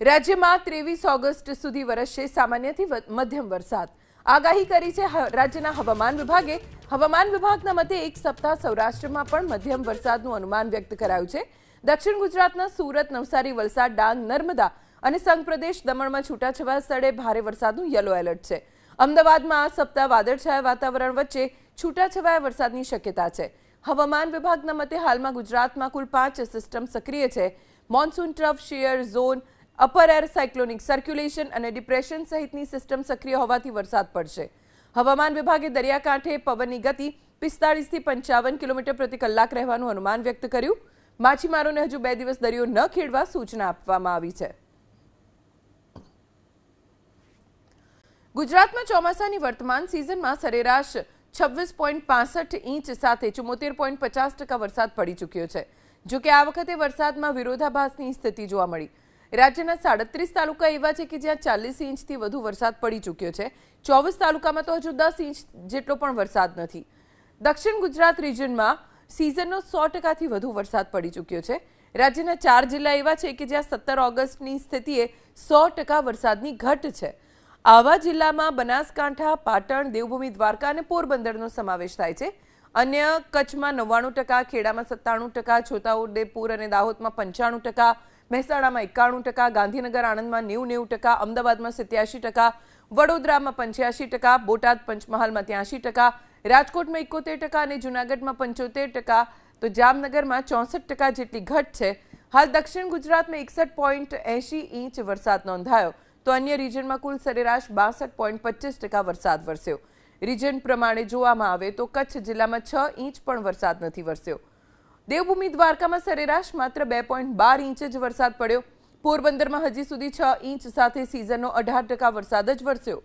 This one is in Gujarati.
રાજ્યમાં 23 ઓગસ્ટ સુધી વરસશે સામાન્યથી મધ્યમ વરસાદ આગાહી કરી છે રાજ્યના હવામાન વિભાગે। હવામાન વિભાગના મતે એક સપ્તાહ સૌરાષ્ટ્રમાં પણ મધ્યમ વરસાદનું અનુમાન વ્યક્ત કરાયું છે। દક્ષિણ ગુજરાતના સુરત, નવસારી, વલસાડ, ડાંગ, નર્મદા અને સંઘ પ્રદેશ દમણમાં છૂટાછવાયા સ્થળે ભારે વરસાદનું યલો એલર્ટ છે। અમદાવાદમાં આ સપ્તાહ વાદળછાયા વાતાવરણ વચ્ચે છૂટાછવાયા વરસાદની શક્યતા છે। હવામાન વિભાગના મતે હાલમાં ગુજરાતમાં કુલ 5 સિસ્ટમ સક્રિય છે। Monsoon trough, shear zone, upper air cyclonic circulation અને ડિપ્રેશન સહિતની સિસ્ટમ સક્રિય હોવાથી વરસાદ પડશે। હવામાન વિભાગે દરિયાકાંઠે પવનની ગતિ 45 થી 55 કિલોમીટર પ્રતિ કલાક રહેવાનું અનુમાન વ્યક્ત કર્યું। માછીમારોને હજુ 2 દિવસ દરિયો ન ખેડવા સૂચના આપવામાં આવી છે। ગુજરાતમાં ચોમાસાની વર્તમાન સિઝનમાં સરેરાશ 26.65 ઇંચ સાથે 74.50% વરસાદ પડી ચૂક્યો છે। જો કે આ વખતે વરસાદમાં વિરોધાભાસની સ્થિતિ જોવા મળી। રાજ્યના 37 તાલુકા એવા છે કે જ્યાં 40 ઇંચથી વધુ વરસાદ પડી ચૂક્યો છે। 24 તાલુકામાં તો હજુ 10 ઇંચ જેટલો પણ વરસાદ નથી। દક્ષિણ ગુજરાત રિજનમાં સિઝનનો 100%થી વધુ વરસાદ પડી ચૂક્યો છે। રાજ્યના 4 જિલ્લા એવા છે કે જ્યાં 17 ઓગસ્ટની સ્થિતિએ 100% વરસાદની ઘટ છે। આવા જિલ્લામાં બનાસકાંઠા, પાટણ, દેવભૂમિ દ્વારકા અને પોરબંદરનો સમાવેશ થાય છે। અન્ય કચ્છમાં 99%, ખેડામાં 97%, છોટાઉદેપુર અને દાહોદમાં 95%, મહેસાણામાં 91%, ગાંધીનગર, આણંદમાં 90%, અમદાવાદમાં 87%, વડોદરામાં 85%, બોટાદ, પંચમહાલમાં 83%, રાજકોટમાં 71% અને જૂનાગઢમાં 75%, તો જામનગરમાં 64% જેટલી ઘટ છે। હાલ દક્ષિણ ગુજરાતમાં 61.80 ઇંચ વરસાદ નોંધાયો, તો અન્ય રિજનમાં કુલ સરેરાશ 62.25% વરસાદ વરસ્યો। રિજન પ્રમાણે જોવામાં આવે તો કચ્છ જિલ્લામાં 6 ઇંચ પણ વરસાદ નથી વરસ્યો। દેવભૂમિ દ્વારકામાં સરેરાશ માત્ર 2.12 ઇંચ જ વરસાદ પડ્યો। પોરબંદરમાં હજી સુધી 6 ઇંચ સાથે સિઝનનો 18% વરસાદ જ વરસ્યો।